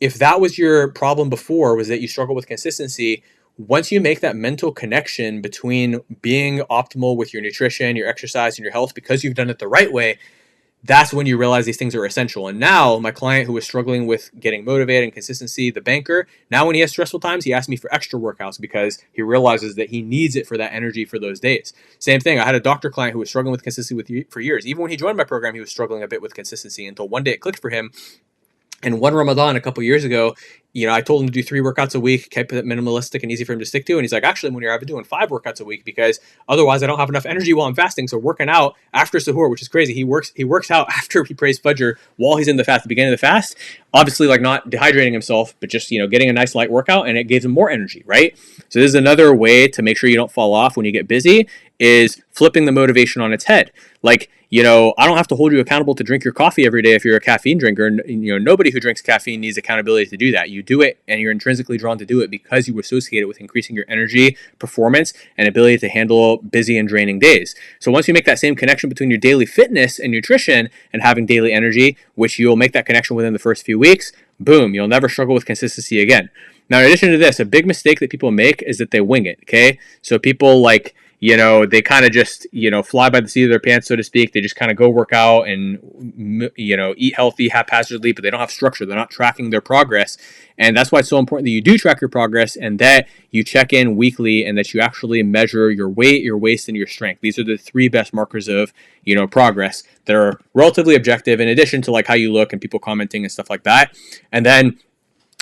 if that was your problem before, was that you struggle with consistency, once you make that mental connection between being optimal with your nutrition, your exercise, and your health because you've done it the right way, that's when you realize these things are essential. And now my client who was struggling with getting motivated and consistency, the banker, now when he has stressful times, he asks me for extra workouts because he realizes that he needs it for that energy for those days. Same thing. I had a doctor client who was struggling with consistency for years. Even when he joined my program, he was struggling a bit with consistency until one day it clicked for him. And one Ramadan a couple years ago, I told him to do 3 workouts a week, kept it minimalistic and easy for him to stick to. And he's like, actually, Munir, I've been doing 5 workouts a week because otherwise I don't have enough energy while I'm fasting. So working out after suhoor, which is crazy. He works out after he prays Fajr while he's in the fast, at the beginning of the fast, obviously like not dehydrating himself, but just, getting a nice light workout, and it gives him more energy, right? So this is another way to make sure you don't fall off when you get busy, is flipping the motivation on its head. Like, I don't have to hold you accountable to drink your coffee every day if you're a caffeine drinker. Nobody who drinks caffeine needs accountability to do that. You do it, and you're intrinsically drawn to do it because you associate it with increasing your energy, performance, and ability to handle busy and draining days. So once you make that same connection between your daily fitness and nutrition and having daily energy, which you'll make that connection within the first few weeks, boom, you'll never struggle with consistency again. Now, in addition to this, a big mistake that people make is that they wing it, okay? So people like, they kind of just, fly by the seat of their pants, so to speak. They just kind of go work out and, eat healthy haphazardly, but they don't have structure. They're not tracking their progress. And that's why it's so important that you do track your progress, and that you check in weekly, and that you actually measure your weight, your waist, and your strength. These are the 3 best markers of, progress that are relatively objective, in addition to like how you look and people commenting and stuff like that. And then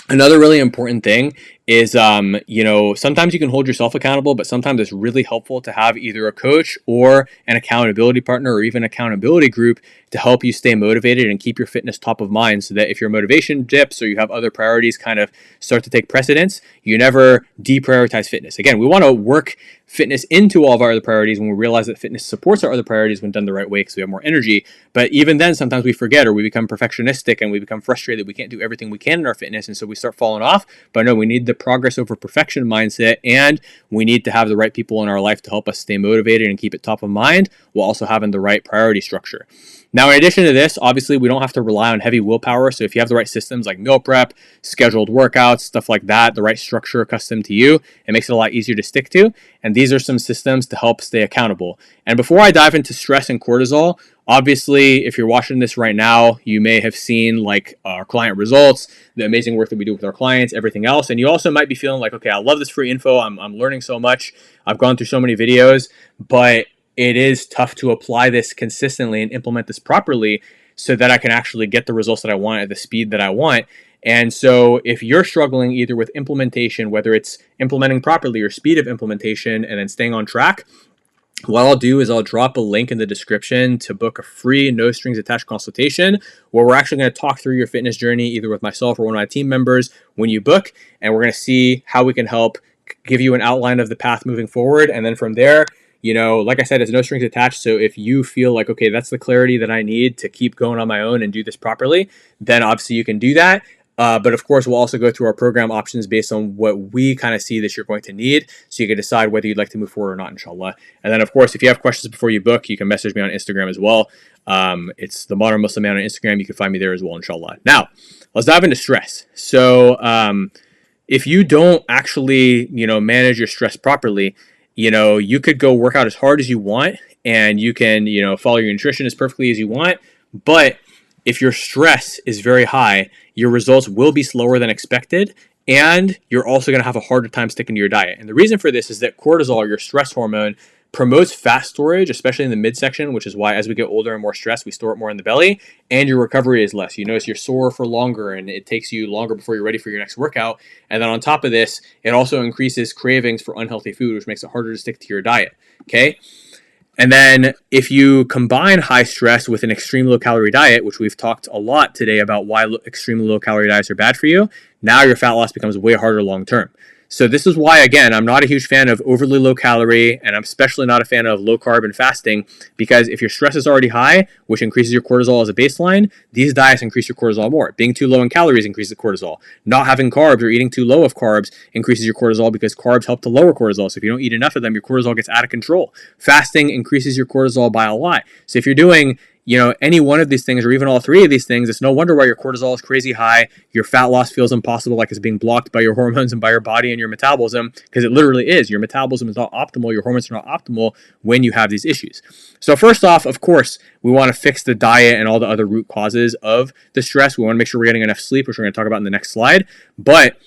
another really important thing is, sometimes you can hold yourself accountable, but sometimes it's really helpful to have either a coach or an accountability partner or even accountability group to help you stay motivated and keep your fitness top of mind, so that if your motivation dips or you have other priorities kind of start to take precedence, you never deprioritize fitness. Again, we want to work fitness into all of our other priorities when we realize that fitness supports our other priorities when done the right way, because we have more energy. But even then, sometimes we forget, or we become perfectionistic and we become frustrated we can't do everything we can in our fitness, and so we start falling off. But no, we need the progress over perfection mindset, and we need to have the right people in our life to help us stay motivated and keep it top of mind while also having the right priority structure. Now, in addition to this, obviously, we don't have to rely on heavy willpower. So if you have the right systems like meal prep, scheduled workouts, stuff like that, the right structure accustomed to you, it makes it a lot easier to stick to. And these are some systems to help stay accountable. And before I dive into stress and cortisol, obviously, if you're watching this right now, you may have seen like our client results, the amazing work that we do with our clients, everything else. And you also might be feeling like, okay, I love this free info. I'm learning so much. I've gone through so many videos, but it is tough to apply this consistently and implement this properly so that I can actually get the results that I want at the speed that I want. And so if you're struggling either with implementation, whether it's implementing properly or speed of implementation and then staying on track, what I'll do is I'll drop a link in the description to book a free, no strings attached consultation where we're actually going to talk through your fitness journey, either with myself or one of my team members when you book. And we're going to see how we can help give you an outline of the path moving forward. And then from there, like I said, it's no strings attached. So if you feel like, okay, that's the clarity that I need to keep going on my own and do this properly, then obviously you can do that. But of course, we'll also go through our program options based on what we kind of see that you're going to need, so you can decide whether you'd like to move forward or not, inshallah. And then, of course, if you have questions before you book, you can message me on Instagram as well. It's the Modern Muslim Man on Instagram. You can find me there as well, inshallah. Now, let's dive into stress. So if you don't actually, manage your stress properly, you could go work out as hard as you want, and you can, follow your nutrition as perfectly as you want, but if your stress is very high, your results will be slower than expected, and you're also going to have a harder time sticking to your diet. And the reason for this is that cortisol, your stress hormone, promotes fat storage, especially in the midsection, which is why as we get older and more stressed, we store it more in the belly, and your recovery is less. You notice you're sore for longer, and it takes you longer before you're ready for your next workout. And then on top of this, it also increases cravings for unhealthy food, which makes it harder to stick to your diet. Okay? And then if you combine high stress with an extreme low calorie diet, which we've talked a lot today about why extremely low calorie diets are bad for you, now your fat loss becomes way harder long term. So this is why, again, I'm not a huge fan of overly low calorie, and I'm especially not a fan of low carb and fasting, because if your stress is already high, which increases your cortisol as a baseline, these diets increase your cortisol more. Being too low in calories increases cortisol. Not having carbs or eating too low of carbs increases your cortisol, because carbs help to lower cortisol. So if you don't eat enough of them, your cortisol gets out of control. Fasting increases your cortisol by a lot. So if you're doing any one of these things, or even all three of these things, it's no wonder why your cortisol is crazy high. Your fat loss feels impossible, like it's being blocked by your hormones and by your body and your metabolism, because it literally is. Your metabolism is not optimal. Your hormones are not optimal when you have these issues. So first off, of course, we want to fix the diet and all the other root causes of the stress. We want to make sure we're getting enough sleep, which we're going to talk about in the next slide. But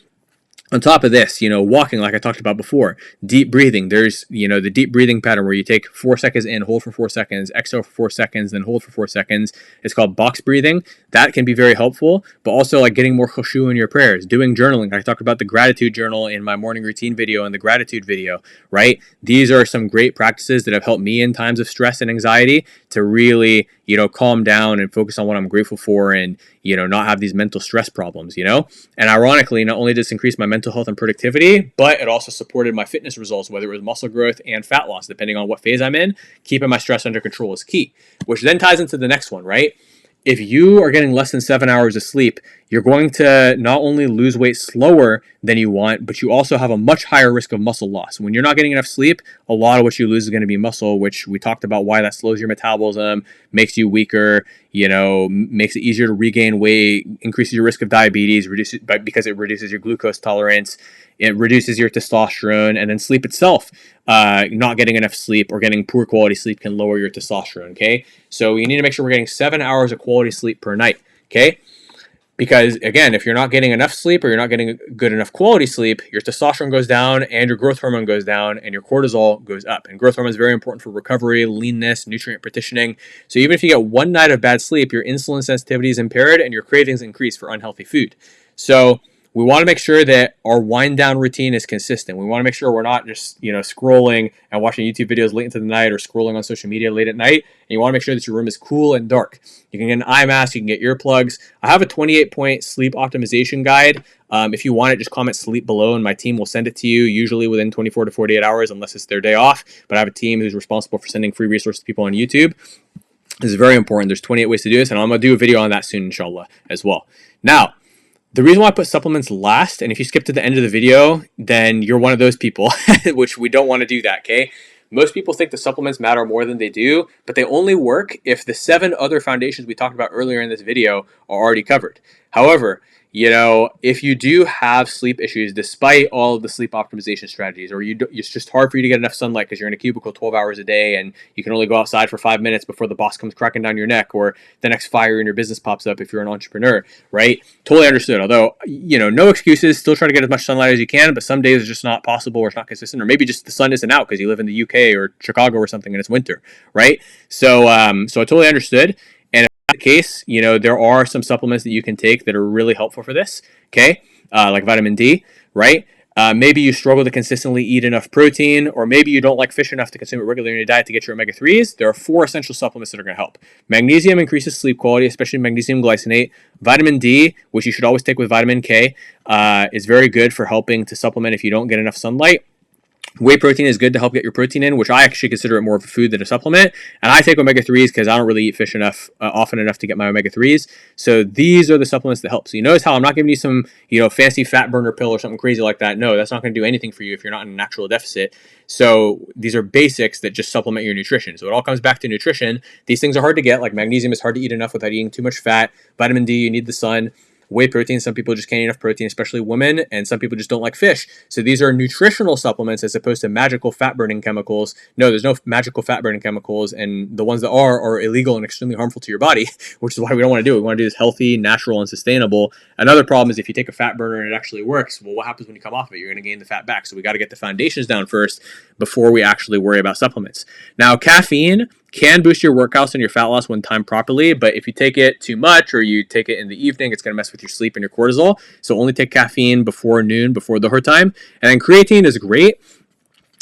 on top of this, walking, like I talked about before, deep breathing. There's, the deep breathing pattern where you take 4 seconds in, hold for 4 seconds, exhale for 4 seconds, then hold for 4 seconds. It's called box breathing. That can be very helpful, but also like getting more khushu in your prayers, doing journaling. I talked about the gratitude journal in my morning routine video and the gratitude video, right? These are some great practices that have helped me in times of stress and anxiety to really, calm down and focus on what I'm grateful for, and, not have these mental stress problems, And ironically, not only does this increase my mental health and productivity, but it also supported my fitness results, whether it was muscle growth and fat loss, depending on what phase I'm in. Keeping my stress under control is key, which then ties into the next one, right? If you are getting less than 7 hours of sleep, you're going to not only lose weight slower than you want, but you also have a much higher risk of muscle loss. When you're not getting enough sleep, a lot of what you lose is going to be muscle, which we talked about why that slows your metabolism, makes you weaker, makes it easier to regain weight, increases your risk of diabetes, because it reduces your glucose tolerance, it reduces your testosterone, and then sleep itself. Not getting enough sleep or getting poor quality sleep can lower your testosterone, okay? So you need to make sure we're getting 7 hours of quality sleep per night, okay? Because again, if you're not getting enough sleep or you're not getting good enough quality sleep, your testosterone goes down and your growth hormone goes down and your cortisol goes up. And growth hormone is very important for recovery, leanness, nutrient partitioning. So even if you get one night of bad sleep, your insulin sensitivity is impaired and your cravings increase for unhealthy food. So we want to make sure that our wind down routine is consistent. We want to make sure we're not just, scrolling and watching YouTube videos late into the night or scrolling on social media late at night. And you want to make sure that your room is cool and dark. You can get an eye mask, you can get earplugs. I have a 28-point sleep optimization guide. If you want it, just comment sleep below and my team will send it to you, usually within 24 to 48 hours, unless it's their day off. But I have a team who's responsible for sending free resources to people on YouTube. This is very important. There's 28 ways to do this, and I'm going to do a video on that soon, inshallah, as well. Now, the reason why I put supplements last, and if you skip to the end of the video, then you're one of those people, which we don't want to do that, okay? Most people think the supplements matter more than they do, but they only work if the 7 other foundations we talked about earlier in this video are already covered. However, if you do have sleep issues, despite all of the sleep optimization strategies, or it's just hard for you to get enough sunlight because you're in a cubicle 12 hours a day and you can only go outside for 5 minutes before the boss comes cracking down your neck or the next fire in your business pops up if you're an entrepreneur, right? Totally understood. Although, no excuses, still try to get as much sunlight as you can, but some days it's just not possible or it's not consistent, or maybe just the sun isn't out because you live in the UK or Chicago or something and it's winter, right? So I totally understood. case, there are some supplements that you can take that are really helpful for this. Okay, like vitamin D, right? Maybe you struggle to consistently eat enough protein, or maybe you don't like fish enough to consume it regularly in your diet to get your omega-3s. There are 4 essential supplements that are going to help. Magnesium increases sleep quality, especially magnesium glycinate. Vitamin D, which you should always take with vitamin K, is very good for helping to supplement if you don't get enough sunlight. Whey protein is good to help get your protein in, which I actually consider it more of a food than a supplement. And I take omega-3s because I don't really eat fish enough often enough to get my omega-3s. So these are the supplements that help. So you notice how I'm not giving you some fancy fat burner pill or something crazy like that. No, that's not going to do anything for you if you're not in a natural deficit. So these are basics that just supplement your nutrition. So it all comes back to nutrition. These things are hard to get. Like magnesium is hard to eat enough without eating too much fat. Vitamin D, you need the sun. Whey protein, some people just can't eat enough protein, especially women, and some people just don't like fish. So these are nutritional supplements as opposed to magical fat burning chemicals. No, there's no magical fat burning chemicals, and the ones that are illegal and extremely harmful to your body, which is why we don't want to do it. We want to do this healthy, natural, and sustainable. Another problem is if you take a fat burner and it actually works, well, what happens when you come off of it? You're going to gain the fat back. So we got to get the foundations down first before we actually worry about supplements. Now, caffeine can boost your workouts and your fat loss when timed properly, but if you take it too much or you take it in the evening, it's going to mess with your sleep and your cortisol. So only take caffeine before noon, before the time. And then creatine is great.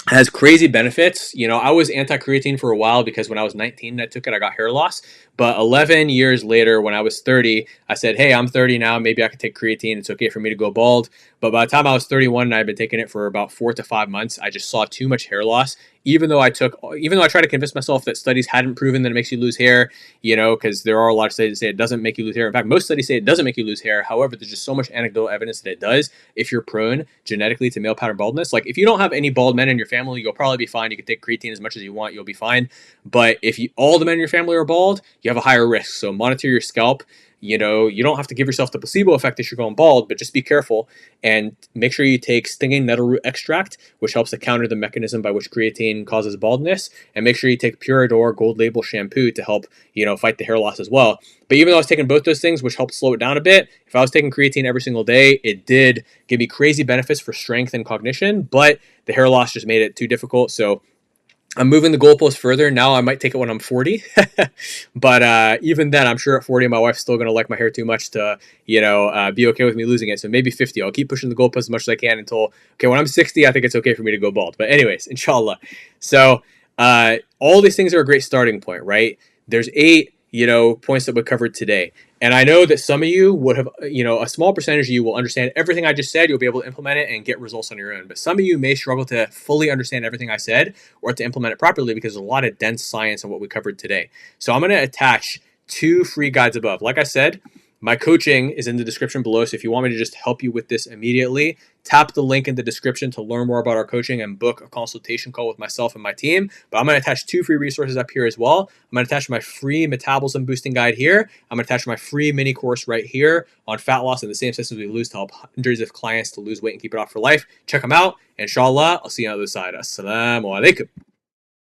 Has crazy benefits. I was anti-creatine for a while because when I was 19 and I took it, I got hair loss. But 11 years later, when I was 30, I said, hey, I'm 30 now. Maybe I could take creatine. It's okay for me to go bald. But by the time I was 31 and I'd been taking it for about 4 to 5 months, I just saw too much hair loss. Even though I tried to convince myself that studies hadn't proven that it makes you lose hair, because there are a lot of studies that say it doesn't make you lose hair. In fact, most studies say it doesn't make you lose hair. However, there's just so much anecdotal evidence that it does if you're prone genetically to male pattern baldness. Like if you don't have any bald men in your family, you'll probably be fine. You can take creatine as much as you want. You'll be fine. But if all the men in your family are bald, you have a higher risk. So monitor your scalp. You don't have to give yourself the placebo effect if you're going bald, but just be careful and make sure you take stinging nettle root extract, which helps to counter the mechanism by which creatine causes baldness. And make sure you take Purador Gold Label shampoo to help, fight the hair loss as well. But even though I was taking both those things, which helped slow it down a bit, if I was taking creatine every single day, it did give me crazy benefits for strength and cognition, but the hair loss just made it too difficult. So I'm moving the goalpost further. Now I might take it when I'm 40. But even then, I'm sure at 40, my wife's still going to like my hair too much to, be okay with me losing it. So maybe 50. I'll keep pushing the goalpost as much as I can until, when I'm 60, I think it's okay for me to go bald. But anyways, inshallah. So all these things are a great starting point, right? There's 8, points that we covered today. And I know that some of you would have, a small percentage of you will understand everything I just said. You'll be able to implement it and get results on your own. But some of you may struggle to fully understand everything I said or to implement it properly because there's a lot of dense science on what we covered today. So I'm going to attach 2 free guides above. Like I said, my coaching is in the description below. So if you want me to just help you with this immediately, tap the link in the description to learn more about our coaching and book a consultation call with myself and my team. But I'm going to attach 2 free resources up here as well. I'm going to attach my free metabolism boosting guide here. I'm going to attach my free mini course right here on fat loss and the same systems we lose to help hundreds of clients to lose weight and keep it off for life. Check them out. Inshallah, I'll see you on the other side. Assalamu alaikum.